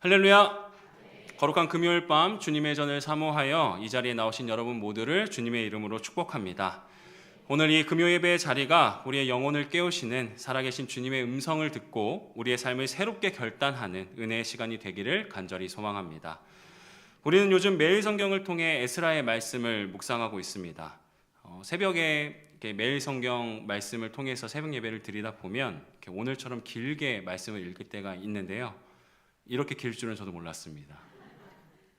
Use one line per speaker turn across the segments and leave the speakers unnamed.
할렐루야! 거룩한 금요일 밤 주님의 전을 사모하여 이 자리에 나오신 여러분 모두를 주님의 이름으로 축복합니다. 오늘 이 금요 예배의 자리가 우리의 영혼을 깨우시는 살아계신 주님의 음성을 듣고 우리의 삶을 새롭게 결단하는 은혜의 시간이 되기를 간절히 소망합니다. 우리는 요즘 매일 성경을 통해 에스라의 말씀을 묵상하고 있습니다. 새벽에 매일 성경 말씀을 통해서 새벽 예배를 드리다 보면 오늘처럼 길게 말씀을 읽을 때가 있는데요. 이렇게 길 줄은 저도 몰랐습니다.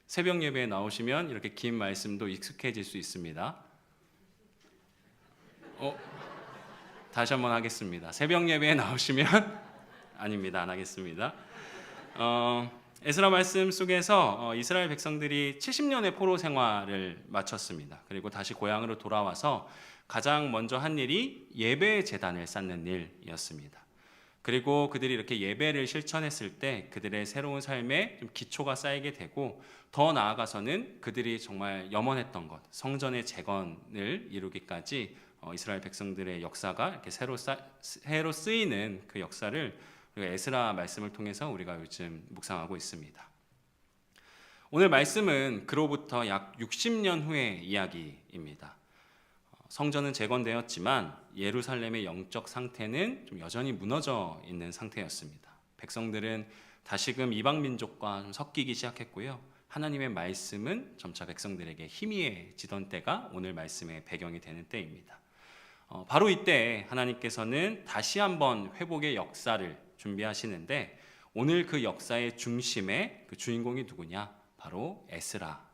새벽 예배에 나오시면 이렇게 긴 말씀도 익숙해질 수 있습니다. 다시 한번 하겠습니다. 새벽 예배에 나오시면 아닙니다. 안 하겠습니다. 에스라 말씀 속에서 이스라엘 백성들이 70년의 포로 생활을 마쳤습니다. 그리고 다시 고향으로 돌아와서 가장 먼저 한 일이 예배 제단을 쌓는 일이었습니다. 그리고 그들이 이렇게 예배를 실천했을 때 그들의 새로운 삶에 좀 기초가 쌓이게 되고, 더 나아가서는 그들이 정말 염원했던 것, 성전의 재건을 이루기까지 이스라엘 백성들의 역사가 이렇게 새로 쓰이는 그 역사를 우리가 에스라 말씀을 통해서 우리가 요즘 묵상하고 있습니다. 오늘 말씀은 그로부터 약 60년 후의 이야기입니다. 성전은 재건되었지만 예루살렘의 영적 상태는 좀 여전히 무너져 있는 상태였습니다. 백성들은 다시금 이방 민족과 좀 섞이기 시작했고요. 하나님의 말씀은 점차 백성들에게 희미해지던 때가 오늘 말씀의 배경이 되는 때입니다. 바로 이때 하나님께서는 다시 한번 회복의 역사를 준비하시는데, 오늘 그 역사의 중심에 그 주인공이 누구냐? 바로 에스라입니다.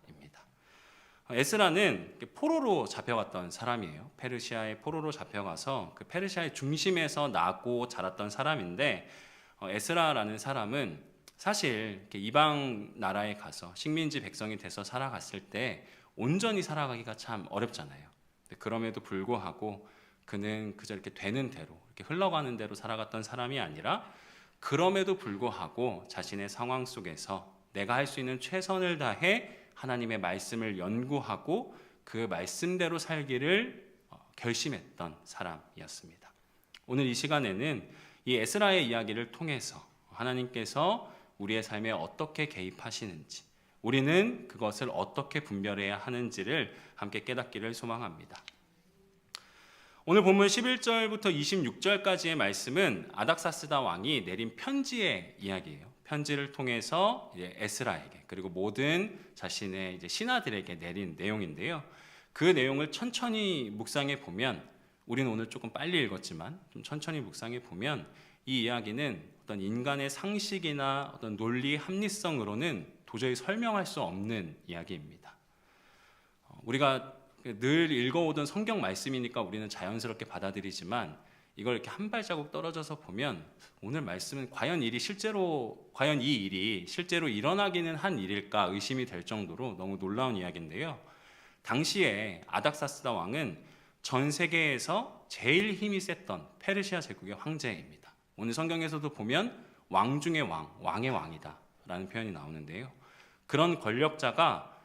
에스라는 포로로 잡혀갔던 사람이에요. 페르시아의 포로로 잡혀가서 그 페르시아의 중심에서 나고 자랐던 사람인데, 에스라라는 사람은 사실 이방 나라에 가서 식민지 백성이 돼서 살아갔을 때 온전히 살아가기가 참 어렵잖아요. 그럼에도 불구하고 그는 그저 이렇게 되는 대로, 이렇게 흘러가는 대로 살아갔던 사람이 아니라, 그럼에도 불구하고 자신의 상황 속에서 내가 할 수 있는 최선을 다해 하나님의 말씀을 연구하고 그 말씀대로 살기를 결심했던 사람이었습니다. 오늘 이 시간에는 이 에스라의 이야기를 통해서 하나님께서 우리의 삶에 어떻게 개입하시는지, 우리는 그것을 어떻게 분별해야 하는지를 함께 깨닫기를 소망합니다. 오늘 본문 11절부터 26절까지의 말씀은 아닥사스다 왕이 내린 편지의 이야기예요. 편지를 통해서 에스라에게, 그리고 모든 자신의 신하들에게 내린 내용인데요. 그 내용을 천천히 묵상해 보면, 우리는 오늘 조금 빨리 읽었지만 좀 천천히 묵상해 보면 이 이야기는 어떤 인간의 상식이나 어떤 논리 합리성으로는 도저히 설명할 수 없는 이야기입니다. 우리가 늘 읽어오던 성경 말씀이니까 우리는 자연스럽게 받아들이지만, 이걸 이렇게 한 발자국 떨어져서 보면 오늘 말씀은 과연 이 일이 실제로 일어나기는 한 일일까 의심이 될 정도로 너무 놀라운 이야기인데요. 당시에 아닥사스다 왕은 전 세계에서 제일 힘이 셌던 페르시아 제국의 황제입니다. 오늘 성경에서도 보면 왕 중의 왕, 왕의 왕이다 라는 표현이 나오는데요. 그런 권력자가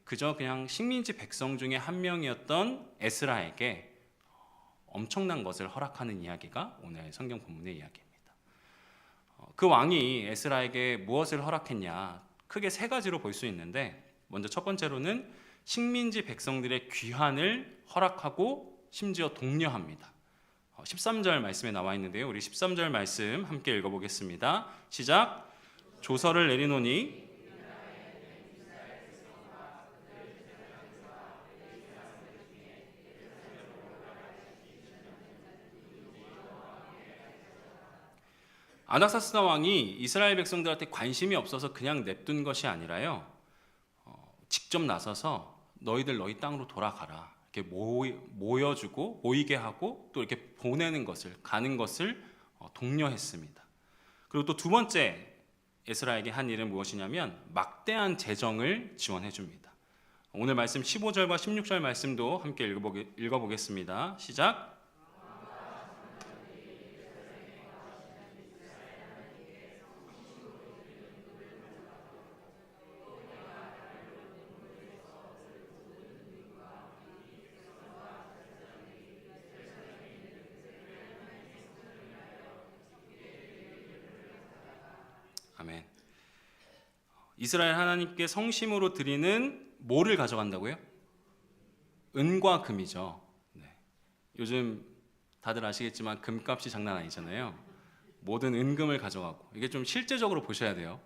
그저 그냥 식민지 백성 중에 한 명이었던 에스라에게 엄청난 것을 허락하는 이야기가 오늘 성경 본문의 이야기입니다. 그 왕이 에스라에게 무엇을 허락했냐? 크게 세 가지로 볼 수 있는데, 먼저 첫 번째로는 식민지 백성들의 귀환을 허락하고 심지어 독려합니다. 13절 말씀에 나와 있는데요. 우리 13절 말씀 함께 읽어보겠습니다. 시작. 조서를 내리노니 아닥사스다 왕이 이스라엘 백성들한테 관심이 없어서 그냥 냅둔 것이 아니라요, 직접 나서서 너희들 너희 땅으로 돌아가라, 이렇게 모여주고 모이게 하고 또 이렇게 보내는 것을, 가는 것을 독려했습니다. 그리고 또 두 번째 에스라에게 한 일은 무엇이냐면 막대한 재정을 지원해 줍니다. 오늘 말씀 15절과 16절 말씀도 함께 읽어보겠습니다. 시작. 아멘. 이스라엘 하나님께 성심으로 드리는 뭐를 가져간다고요? 은과 금이죠. 네. 요즘 다들 아시겠지만 금값이 장난 아니잖아요. 모든 은금을 가져가고, 이게 좀 실제적으로 보셔야 돼요.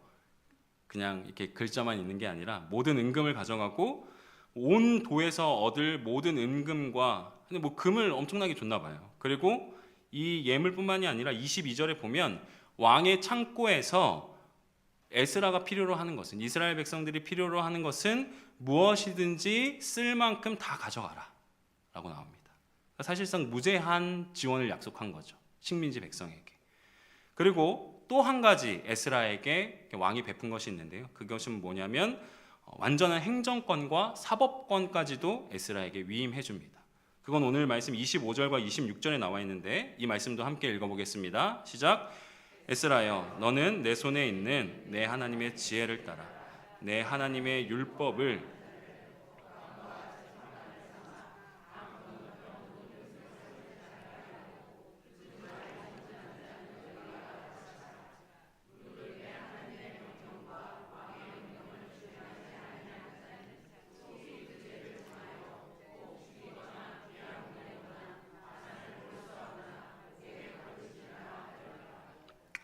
그냥 이렇게 글자만 있는 게 아니라 모든 은금을 가져가고 온 도에서 얻을 모든 은금과, 근데 뭐 금을 엄청나게 줬나 봐요. 그리고 이 예물뿐만이 아니라 22절에 보면 왕의 창고에서 에스라가 필요로 하는 것은, 이스라엘 백성들이 필요로 하는 것은 무엇이든지 쓸 만큼 다 가져가라 라고 나옵니다. 사실상 무제한 지원을 약속한 거죠, 식민지 백성에게. 그리고 또 한 가지 에스라에게 왕이 베푼 것이 있는데요, 그것은 뭐냐면 완전한 행정권과 사법권까지도 에스라에게 위임해 줍니다. 그건 오늘 말씀 25절과 26절에 나와 있는데, 이 말씀도 함께 읽어보겠습니다. 시작. 에스라여, 너는 내 손에 있는 내 하나님의 지혜를 따라 내 하나님의 율법을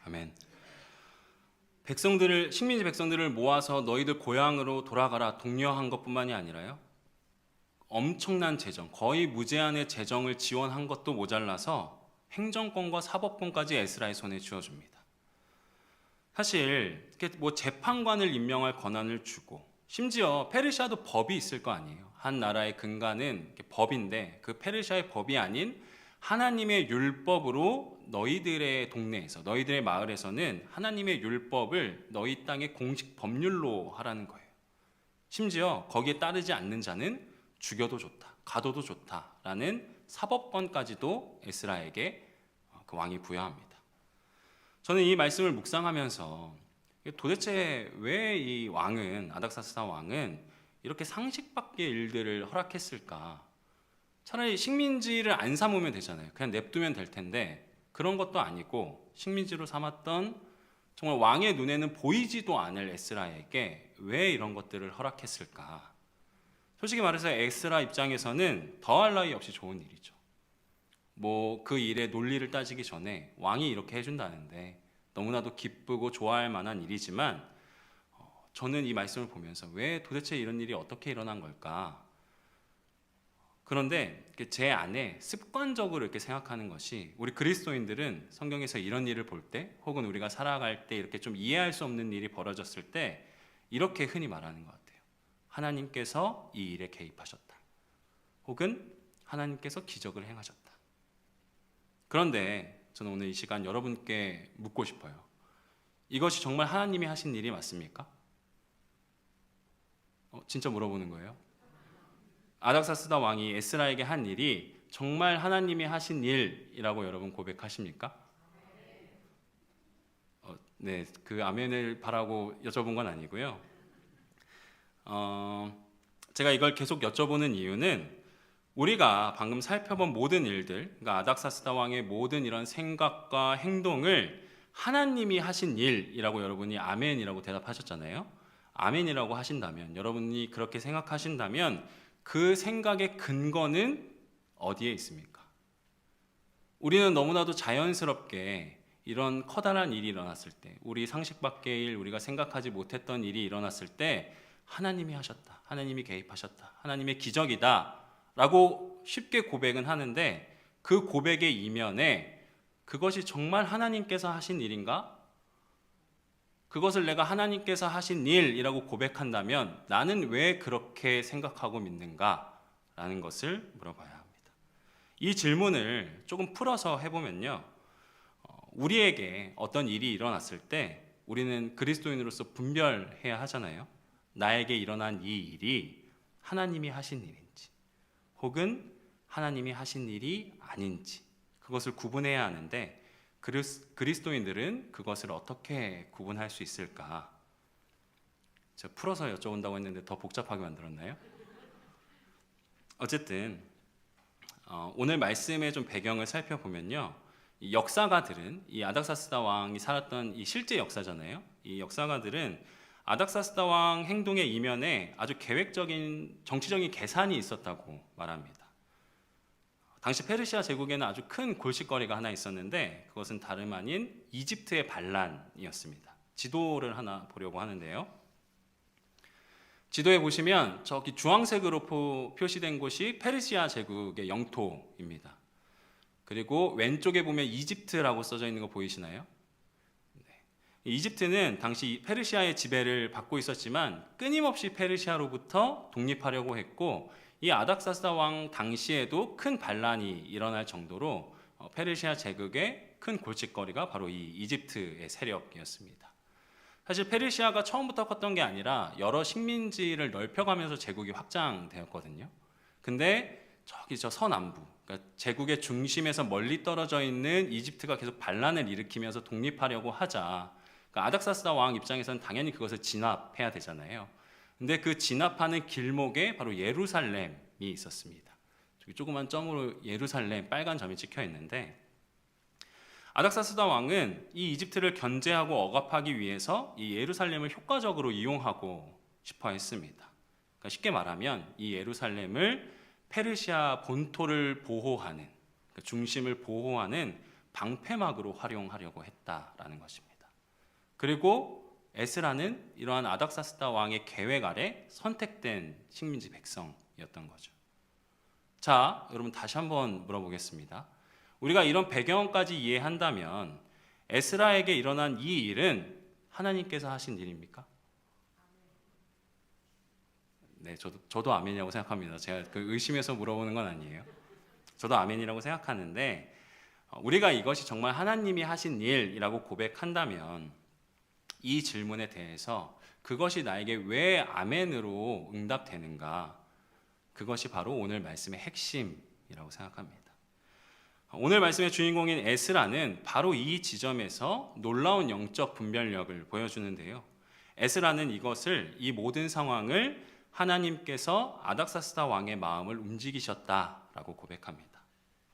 아멘. 백성들을, 식민지 백성들을 모아서 너희들 고향으로 돌아가라 독려한 것뿐만이 아니라요, 엄청난 재정, 거의 무제한의 재정을 지원한 것도 모자라서 행정권과 사법권까지 에스라의 손에 쥐어줍니다. 사실 뭐 재판관을 임명할 권한을 주고, 심지어 페르시아도 법이 있을 거 아니에요. 한 나라의 근간은 법인데, 그 페르시아의 법이 아닌 하나님의 율법으로 너희들의 동네에서, 너희들의 마을에서는 하나님의 율법을 너희 땅의 공식 법률로 하라는 거예요. 심지어 거기에 따르지 않는 자는 죽여도 좋다, 가둬도 좋다라는 사법권까지도 에스라에게 그 왕이 부여합니다. 저는 이 말씀을 묵상하면서 도대체 왜 이 왕은, 아닥사스다 왕은 이렇게 상식 밖의 일들을 허락했을까? 차라리 식민지를 안 삼으면 되잖아요. 그냥 냅두면 될 텐데 그런 것도 아니고 식민지로 삼았던, 정말 왕의 눈에는 보이지도 않을 에스라에게 왜 이런 것들을 허락했을까? 솔직히 말해서 에스라 입장에서는 더할 나위 없이 좋은 일이죠. 뭐 그 일의 논리를 따지기 전에 왕이 이렇게 해준다는데 너무나도 기쁘고 좋아할 만한 일이지만, 저는 이 말씀을 보면서 왜 도대체 이런 일이 어떻게 일어난 걸까? 그런데 제 안에 습관적으로 이렇게 생각하는 것이, 우리 그리스도인들은 성경에서 이런 일을 볼 때, 혹은 우리가 살아갈 때 이렇게 좀 이해할 수 없는 일이 벌어졌을 때 이렇게 흔히 말하는 것 같아요. 하나님께서 이 일에 개입하셨다, 혹은 하나님께서 기적을 행하셨다. 그런데 저는 오늘 이 시간 여러분께 묻고 싶어요. 이것이 정말 하나님이 하신 일이 맞습니까? 진짜 물어보는 거예요. 아닥사스다 왕이 에스라에게 한 일이 정말 하나님이 하신 일이라고 여러분 고백하십니까? 네, 그 아멘을 바라고 여쭤본 건 아니고요. 제가 이걸 계속 여쭤보는 이유는, 우리가 방금 살펴본 모든 일들, 그러니까 아닥사스다 왕의 모든 이런 생각과 행동을 하나님이 하신 일이라고 여러분이 아멘이라고 대답하셨잖아요. 아멘이라고 하신다면, 여러분이 그렇게 생각하신다면 그 생각의 근거는 어디에 있습니까? 우리는 너무나도 자연스럽게 이런 커다란 일이 일어났을 때, 우리 상식 밖의 일, 우리가 생각하지 못했던 일이 일어났을 때 하나님이 하셨다, 하나님이 개입하셨다, 하나님의 기적이다 라고 쉽게 고백은 하는데, 그 고백의 이면에 그것이 정말 하나님께서 하신 일인가? 그것을 내가 하나님께서 하신 일이라고 고백한다면 나는 왜 그렇게 생각하고 믿는가? 라는 것을 물어봐야 합니다. 이 질문을 조금 풀어서 해보면요, 우리에게 어떤 일이 일어났을 때 우리는 그리스도인으로서 분별해야 하잖아요. 나에게 일어난 이 일이 하나님이 하신 일인지, 혹은 하나님이 하신 일이 아닌지, 그것을 구분해야 하는데, 그리스도인들은 그것을 어떻게 구분할 수 있을까? 제가 풀어서 여쭤본다고 했는데 더 복잡하게 만들었나요? 어쨌든 오늘 말씀의 좀 배경을 살펴보면요, 이 역사가들은, 이 아닥사스다 왕이 살았던 이 실제 역사잖아요. 이 역사가들은 아닥사스다 왕 행동의 이면에 아주 계획적인 정치적인 계산이 있었다고 말합니다. 당시 페르시아 제국에는 아주 큰 골칫거리가 하나 있었는데 그것은 다름 아닌 이집트의 반란이었습니다. 지도를 하나 보려고 하는데요. 지도에 보시면 저기 주황색으로 표시된 곳이 페르시아 제국의 영토입니다. 그리고 왼쪽에 보면 이집트라고 써져 있는 거 보이시나요? 네. 이집트는 당시 페르시아의 지배를 받고 있었지만 끊임없이 페르시아로부터 독립하려고 했고 이 아닥사스다 왕 당시에도 큰 반란이 일어날 정도로 페르시아 제국의 큰 골칫거리가 바로 이 이집트의 세력이었습니다. 사실 페르시아가 처음부터 컸던 게 아니라 여러 식민지를 넓혀가면서 제국이 확장되었거든요. 근데 저기 저 서남부, 그러니까 제국의 중심에서 멀리 떨어져 있는 이집트가 계속 반란을 일으키면서 독립하려고 하자, 그러니까 아닥사스다 왕 입장에서는 당연히 그것을 진압해야 되잖아요. 근데 그 진압하는 길목에 바로 예루살렘이 있었습니다. 저기 조그만 점으로 예루살렘 빨간 점이 찍혀 있는데 아닥사스다 왕은 이 이집트를 견제하고 억압하기 위해서 이 예루살렘을 효과적으로 이용하고 싶어 했습니다. 그러니까 쉽게 말하면 이 예루살렘을 페르시아 본토를 보호하는, 그러니까 중심을 보호하는 방패막으로 활용하려고 했다라는 것입니다. 그리고 에스라는 이러한 아닥사스다 왕의 계획 아래 선택된 식민지 백성이었던 거죠. 자, 여러분 다시 한번 물어보겠습니다. 우리가 이런 배경까지 이해한다면 에스라에게 일어난 이 일은 하나님께서 하신 일입니까? 네, 저도 아멘이라고 생각합니다. 제가 그 의심해서 물어보는 건 아니에요. 저도 아멘이라고 생각하는데 우리가 이것이 정말 하나님이 하신 일이라고 고백한다면 이 질문에 대해서 그것이 나에게 왜 아멘으로 응답되는가? 그것이 바로 오늘 말씀의 핵심이라고 생각합니다. 오늘 말씀의 주인공인 에스라는 바로 이 지점에서 놀라운 영적 분별력을 보여주는데요. 에스라는 이 모든 상황을 하나님께서 아닥사스다 왕의 마음을 움직이셨다라고 고백합니다.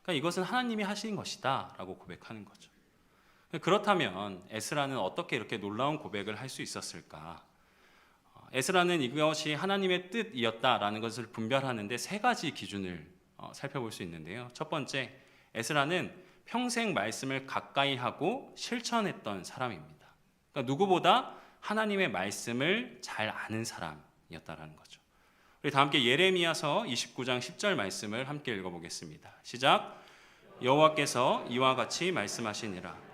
그러니까 이것은 하나님이 하신 것이다라고 고백하는 거죠. 그렇다면 에스라는 어떻게 이렇게 놀라운 고백을 할 수 있었을까? 에스라는 이것이 하나님의 뜻이었다라는 것을 분별하는데 세 가지 기준을 살펴볼 수 있는데요. 첫 번째, 에스라는 평생 말씀을 가까이 하고 실천했던 사람입니다. 그러니까 누구보다 하나님의 말씀을 잘 아는 사람이었다라는 거죠. 우리 다 함께 예레미야서 29장 10절 말씀을 함께 읽어보겠습니다. 시작. 여호와께서 이와 같이 말씀하시니라.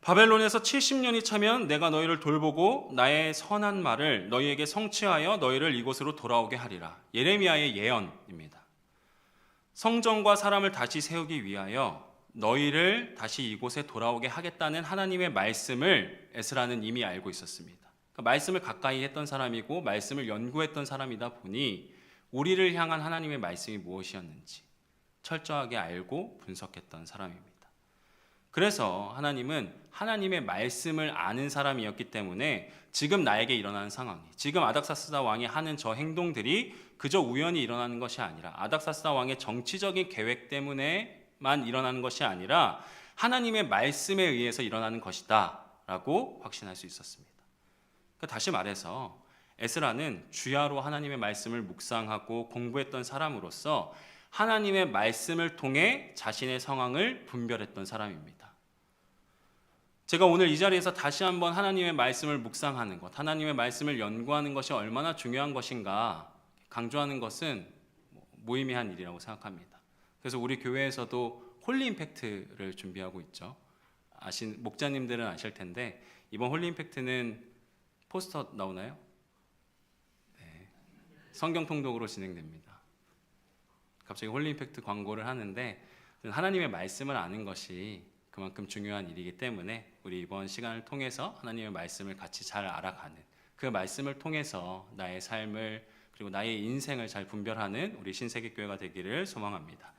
바벨론에서 70년이 차면 내가 너희를 돌보고 나의 선한 말을 너희에게 성취하여 너희를 이곳으로 돌아오게 하리라. 예레미야의 예언입니다. 성전과 사람을 다시 세우기 위하여 너희를 다시 이곳에 돌아오게 하겠다는 하나님의 말씀을 에스라는 이미 알고 있었습니다. 그러니까 말씀을 가까이 했던 사람이고 말씀을 연구했던 사람이다 보니 우리를 향한 하나님의 말씀이 무엇이었는지 철저하게 알고 분석했던 사람입니다. 그래서 하나님은 하나님의 말씀을 아는 사람이었기 때문에 지금 나에게 일어나는 상황이, 지금 아닥사스다 왕이 하는 저 행동들이 그저 우연히 일어나는 것이 아니라 아닥사스다 왕의 정치적인 계획 때문에만 일어나는 것이 아니라 하나님의 말씀에 의해서 일어나는 것이다 라고 확신할 수 있었습니다. 그러니까 다시 말해서 에스라는 주야로 하나님의 말씀을 묵상하고 공부했던 사람으로서 하나님의 말씀을 통해 자신의 상황을 분별했던 사람입니다. 제가 오늘 이 자리에서 다시 한번 하나님의 말씀을 묵상하는 것, 하나님의 말씀을 연구하는 것이 얼마나 중요한 것인가 강조하는 것은 무의미한 일이라고 생각합니다. 그래서 우리 교회에서도 홀리 임팩트를 준비하고 있죠. 목자님들은 아실 텐데 이번 홀리 임팩트는 포스터 나오나요? 네. 성경 통독으로 진행됩니다. 갑자기 홀리 임팩트 광고를 하는데 하나님의 말씀을 아는 것이 그만큼 중요한 일이기 때문에 우리 이번 시간을 통해서 하나님의 말씀을 같이 잘 알아가는, 그 말씀을 통해서 나의 삶을 그리고 나의 인생을 잘 분별하는 우리 신세계교회가 되기를 소망합니다.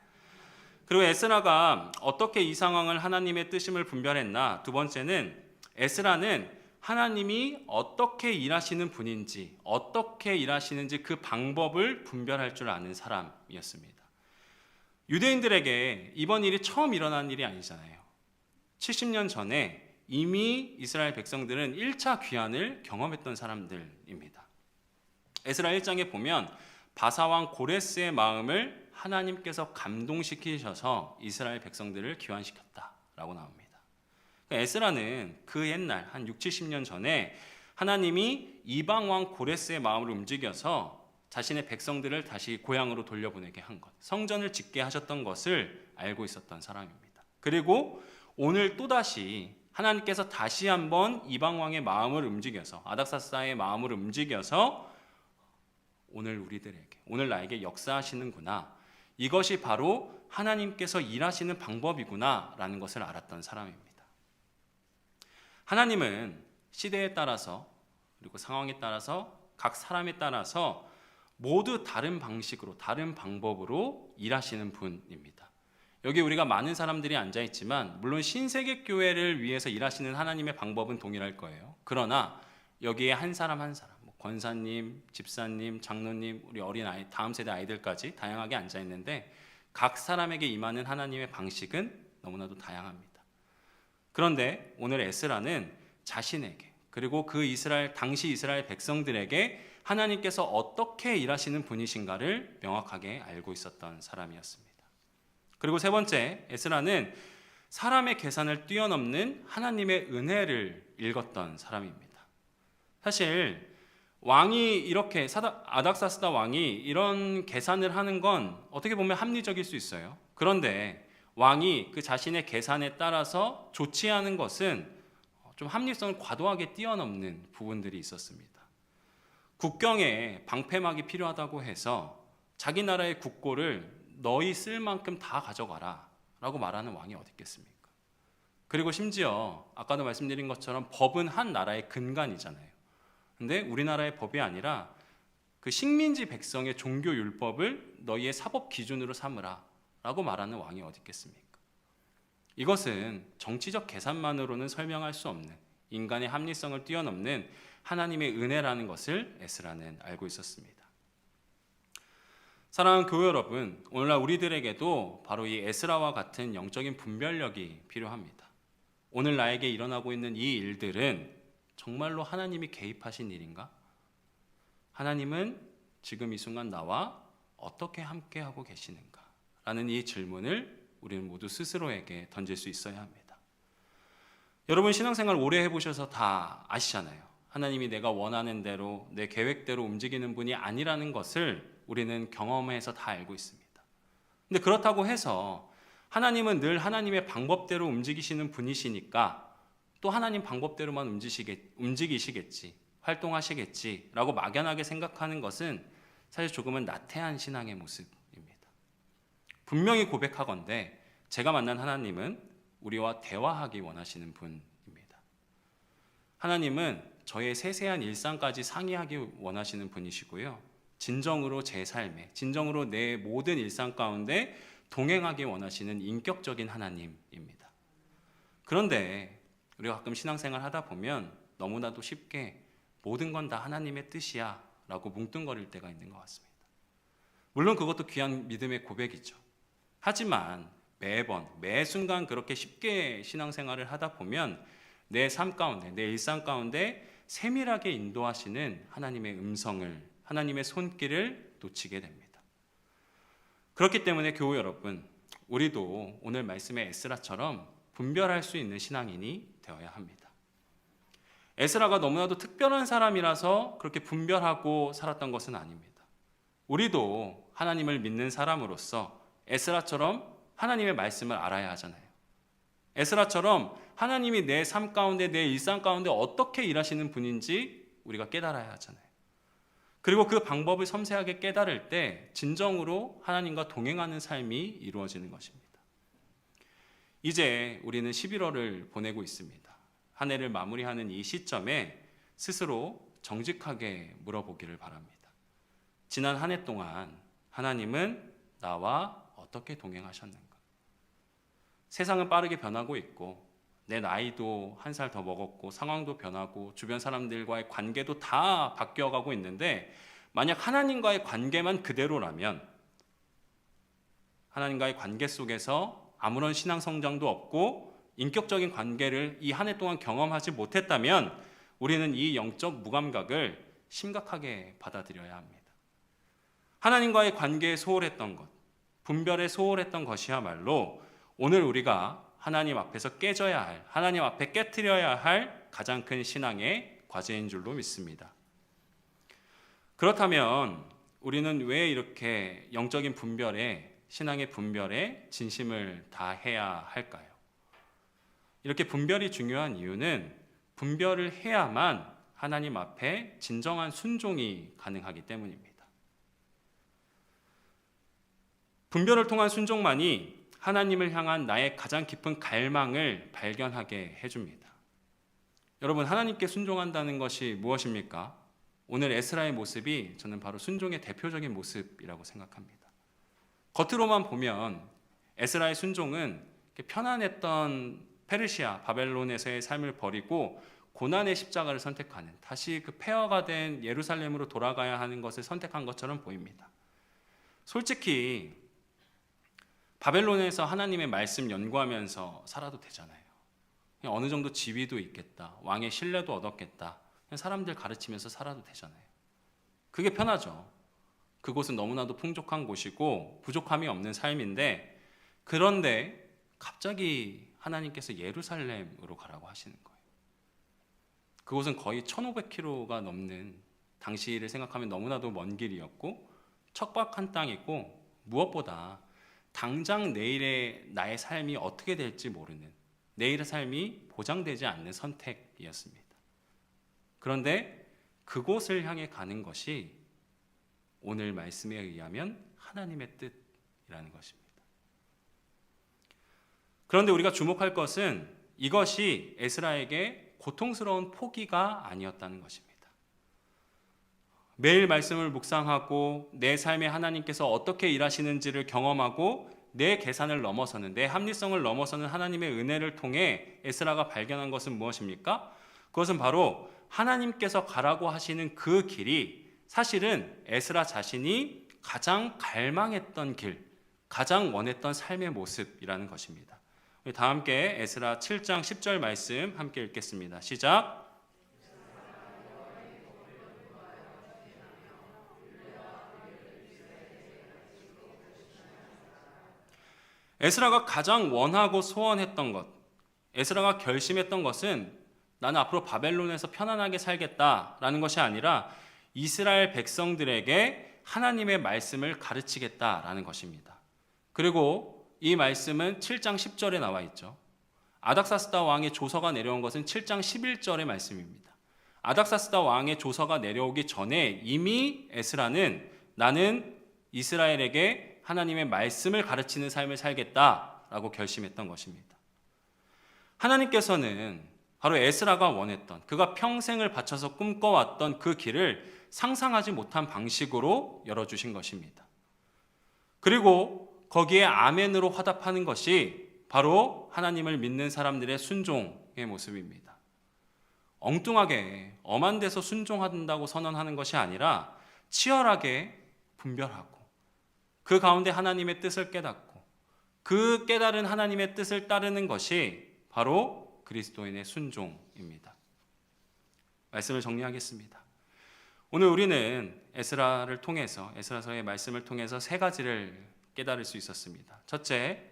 그리고 에스라가 어떻게 이 상황을 하나님의 뜻임을 분별했나? 두 번째는 에스라는 하나님이 어떻게 일하시는 분인지, 어떻게 일하시는지 그 방법을 분별할 줄 아는 사람이었습니다. 유대인들에게 이번 일이 처음 일어난 일이 아니잖아요. 70년 전에 이미 이스라엘 백성들은 1차 귀환을 경험했던 사람들입니다. 에스라 1장에 보면 바사왕 고레스의 마음을 하나님께서 감동시키셔서 이스라엘 백성들을 귀환시켰다라고 나옵니다. 에스라는 그 옛날 한 6, 70년 전에 하나님이 이방왕 고레스의 마음을 움직여서 자신의 백성들을 다시 고향으로 돌려보내게 한 것, 성전을 짓게 하셨던 것을 알고 있었던 사람입니다. 그리고 오늘 또다시 하나님께서 다시 한번 이방왕의 마음을 움직여서, 아닥사스다의 마음을 움직여서 오늘 우리들에게, 오늘 나에게 역사하시는구나, 이것이 바로 하나님께서 일하시는 방법이구나 라는 것을 알았던 사람입니다. 하나님은 시대에 따라서, 그리고 상황에 따라서, 각 사람에 따라서 모두 다른 방식으로, 다른 방법으로 일하시는 분입니다. 여기 우리가 많은 사람들이 앉아있지만 물론 신세계 교회를 위해서 일하시는 하나님의 방법은 동일할 거예요. 그러나 여기에 한 사람 한 사람, 권사님, 집사님, 장로님, 우리 어린 아이, 다음 세대 아이들까지 다양하게 앉아있는데 각 사람에게 임하는 하나님의 방식은 너무나도 다양합니다. 그런데 오늘 에스라는 자신에게, 그리고 그 당시 이스라엘 백성들에게 하나님께서 어떻게 일하시는 분이신가를 명확하게 알고 있었던 사람이었습니다. 그리고 세 번째, 에스라는 사람의 계산을 뛰어넘는 하나님의 은혜를 읽었던 사람입니다. 사실 왕이 이렇게, 아닥사스다 왕이 이런 계산을 하는 건 어떻게 보면 합리적일 수 있어요. 그런데 왕이 그 자신의 계산에 따라서 조치하는 것은 좀 합리성을 과도하게 뛰어넘는 부분들이 있었습니다. 국경에 방패막이 필요하다고 해서 자기 나라의 국고를 너희 쓸 만큼 다 가져가라 라고 말하는 왕이 어디 있겠습니까? 그리고 심지어 아까도 말씀드린 것처럼 법은 한 나라의 근간이잖아요. 근데 우리나라의 법이 아니라 그 식민지 백성의 종교 율법을 너희의 사법 기준으로 삼으라 라고 말하는 왕이 어디 있겠습니까? 이것은 정치적 계산만으로는 설명할 수 없는, 인간의 합리성을 뛰어넘는 하나님의 은혜라는 것을 에스라는 알고 있었습니다. 사랑하는 교회 여러분, 오늘날 우리들에게도 바로 이 에스라와 같은 영적인 분별력이 필요합니다. 오늘 나에게 일어나고 있는 이 일들은 정말로 하나님이 개입하신 일인가? 하나님은 지금 이 순간 나와 어떻게 함께하고 계시는가? 라는 이 질문을 우리는 모두 스스로에게 던질 수 있어야 합니다. 여러분 신앙생활 오래 해보셔서 다 아시잖아요. 하나님이 내가 원하는 대로, 내 계획대로 움직이는 분이 아니라는 것을 우리는 경험해서 다 알고 있습니다. 근데 그렇다고 해서 하나님은 늘 하나님의 방법대로 움직이시는 분이시니까 또 하나님 방법대로만 움직이시겠지, 활동하시겠지라고 막연하게 생각하는 것은 사실 조금은 나태한 신앙의 모습입니다. 분명히 고백하건대 제가 만난 하나님은 우리와 대화하기 원하시는 분입니다. 하나님은 저의 세세한 일상까지 상의하기 원하시는 분이시고요. 진정으로 제 삶에, 진정으로 내 모든 일상 가운데 동행하기 원하시는 인격적인 하나님입니다. 그런데 우리가 가끔 신앙생활 하다 보면 너무나도 쉽게 모든 건 다 하나님의 뜻이야 라고 뭉뚱거릴 때가 있는 것 같습니다. 물론 그것도 귀한 믿음의 고백이죠. 하지만 매번, 매 순간 그렇게 쉽게 신앙생활을 하다 보면 내 삶 가운데, 내 일상 가운데 세밀하게 인도하시는 하나님의 음성을, 하나님의 손길을 놓치게 됩니다. 그렇기 때문에 교회 여러분, 우리도 오늘 말씀의 에스라처럼 분별할 수 있는 신앙인이 되어야 합니다. 에스라가 너무나도 특별한 사람이라서 그렇게 분별하고 살았던 것은 아닙니다. 우리도 하나님을 믿는 사람으로서 에스라처럼 하나님의 말씀을 알아야 하잖아요. 에스라처럼 하나님이 내 삶 가운데, 내 일상 가운데 어떻게 일하시는 분인지 우리가 깨달아야 하잖아요. 그리고 그 방법을 섬세하게 깨달을 때 진정으로 하나님과 동행하는 삶이 이루어지는 것입니다. 이제 우리는 11월을 보내고 있습니다. 한 해를 마무리하는 이 시점에 스스로 정직하게 물어보기를 바랍니다. 지난 한 해 동안 하나님은 나와 어떻게 동행하셨는가? 세상은 빠르게 변하고 있고 내 나이도 한 살 더 먹었고 상황도 변하고 주변 사람들과의 관계도 다 바뀌어가고 있는데 만약 하나님과의 관계만 그대로라면 하나님과의 관계 속에서 아무런 신앙 성장도 없고 인격적인 관계를 이 한 해 동안 경험하지 못했다면 우리는 이 영적 무감각을 심각하게 받아들여야 합니다. 하나님과의 관계에 소홀했던 것, 분별에 소홀했던 것이야말로 오늘 우리가 하나님 앞에서 깨져야 할, 하나님 앞에 깨트려야 할 가장 큰 신앙의 과제인 줄로 믿습니다. 그렇다면 우리는 왜 이렇게 영적인 분별에, 신앙의 분별에 진심을 다해야 할까요? 이렇게 분별이 중요한 이유는 분별을 해야만 하나님 앞에 진정한 순종이 가능하기 때문입니다. 분별을 통한 순종만이 하나님을 향한 나의 가장 깊은 갈망을 발견하게 해줍니다. 여러분, 하나님께 순종한다는 것이 무엇입니까? 오늘 에스라의 모습이 저는 바로 순종의 대표적인 모습이라고 생각합니다. 겉으로만 보면 에스라의 순종은 편안했던 페르시아, 바벨론에서의 삶을 버리고 고난의 십자가를 선택하는, 다시 그 폐허가 된 예루살렘으로 돌아가야 하는 것을 선택한 것처럼 보입니다. 솔직히 바벨론에서 하나님의 말씀 연구하면서 살아도 되잖아요. 그냥 어느 정도 지위도 있겠다, 왕의 신뢰도 얻었겠다, 그냥 사람들 가르치면서 살아도 되잖아요. 그게 편하죠. 그곳은 너무나도 풍족한 곳이고 부족함이 없는 삶인데, 그런데 갑자기 하나님께서 예루살렘으로 가라고 하시는 거예요. 그곳은 거의 1500km가 넘는, 당시를 생각하면 너무나도 먼 길이었고 척박한 땅이고, 무엇보다 당장 내일의 나의 삶이 어떻게 될지 모르는, 내일의 삶이 보장되지 않는 선택이었습니다. 그런데 그곳을 향해 가는 것이 오늘 말씀에 의하면 하나님의 뜻이라는 것입니다. 그런데 우리가 주목할 것은 이것이 에스라에게 고통스러운 포기가 아니었다는 것입니다. 매일 말씀을 묵상하고 내 삶에 하나님께서 어떻게 일하시는지를 경험하고 내 계산을 넘어서는, 내 합리성을 넘어서는 하나님의 은혜를 통해 에스라가 발견한 것은 무엇입니까? 그것은 바로 하나님께서 가라고 하시는 그 길이 사실은 에스라 자신이 가장 갈망했던 길, 가장 원했던 삶의 모습이라는 것입니다. 우리 다 함께 에스라 7장 10절 말씀 함께 읽겠습니다. 시작. 에스라가 가장 원하고 소원했던 것, 에스라가 결심했던 것은 나는 앞으로 바벨론에서 편안하게 살겠다라는 것이 아니라 이스라엘 백성들에게 하나님의 말씀을 가르치겠다라는 것입니다. 그리고 이 말씀은 7장 10절에 나와 있죠. 아닥사스다 왕의 조서가 내려온 것은 7장 11절의 말씀입니다. 아닥사스다 왕의 조서가 내려오기 전에 이미 에스라는 나는 이스라엘에게 하나님의 말씀을 가르치는 삶을 살겠다라고 결심했던 것입니다. 하나님께서는 바로 에스라가 원했던, 그가 평생을 바쳐서 꿈꿔왔던 그 길을 상상하지 못한 방식으로 열어주신 것입니다. 그리고 거기에 아멘으로 화답하는 것이 바로 하나님을 믿는 사람들의 순종의 모습입니다. 엉뚱하게 엄한 데서 순종한다고 선언하는 것이 아니라 치열하게 분별하고 그 가운데 하나님의 뜻을 깨닫고 그 깨달은 하나님의 뜻을 따르는 것이 바로 그리스도인의 순종입니다. 말씀을 정리하겠습니다. 오늘 우리는 에스라를 통해서, 에스라서의 말씀을 통해서 세 가지를 깨달을 수 있었습니다. 첫째,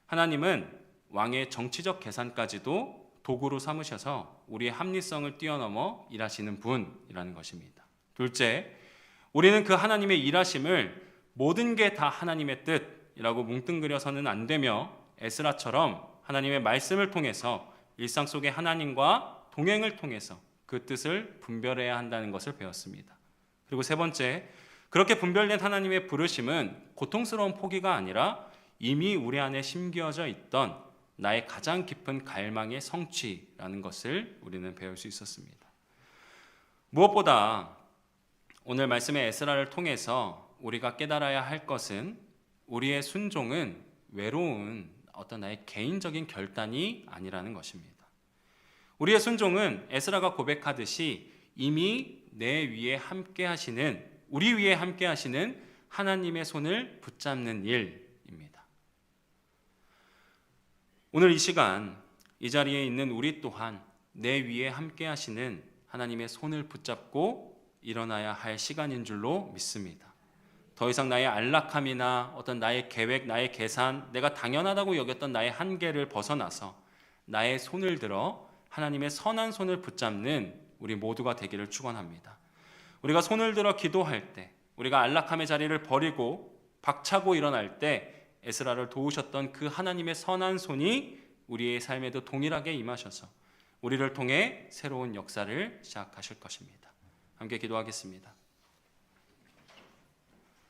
하나님은 왕의 정치적 계산까지도 도구로 삼으셔서 우리의 합리성을 뛰어넘어 일하시는 분이라는 것입니다. 둘째, 우리는 그 하나님의 일하심을 모든 게 다 하나님의 뜻이라고 뭉뚱그려서는 안 되며 에스라처럼 하나님의 말씀을 통해서 일상 속의 하나님과 동행을 통해서 그 뜻을 분별해야 한다는 것을 배웠습니다. 그리고 세 번째, 그렇게 분별된 하나님의 부르심은 고통스러운 포기가 아니라 이미 우리 안에 심겨져 있던 나의 가장 깊은 갈망의 성취라는 것을 우리는 배울 수 있었습니다. 무엇보다 오늘 말씀의 에스라를 통해서 우리가 깨달아야 할 것은 우리의 순종은 외로운 어떤 나의 개인적인 결단이 아니라는 것입니다. 우리의 순종은 에스라가 고백하듯이 이미 내 위에 함께 하시는, 우리 위에 함께 하시는 하나님의 손을 붙잡는 일입니다. 오늘 이 시간 이 자리에 있는 우리 또한 내 위에 함께 하시는 하나님의 손을 붙잡고 일어나야 할 시간인 줄로 믿습니다. 더 이상 나의 안락함이나 어떤 나의 계획, 나의 계산, 내가 당연하다고 여겼던 나의 한계를 벗어나서 나의 손을 들어 하나님의 선한 손을 붙잡는 우리 모두가 되기를 축원합니다. 우리가 손을 들어 기도할 때, 우리가 안락함의 자리를 버리고 박차고 일어날 때 에스라를 도우셨던 그 하나님의 선한 손이 우리의 삶에도 동일하게 임하셔서 우리를 통해 새로운 역사를 시작하실 것입니다. 함께 기도하겠습니다.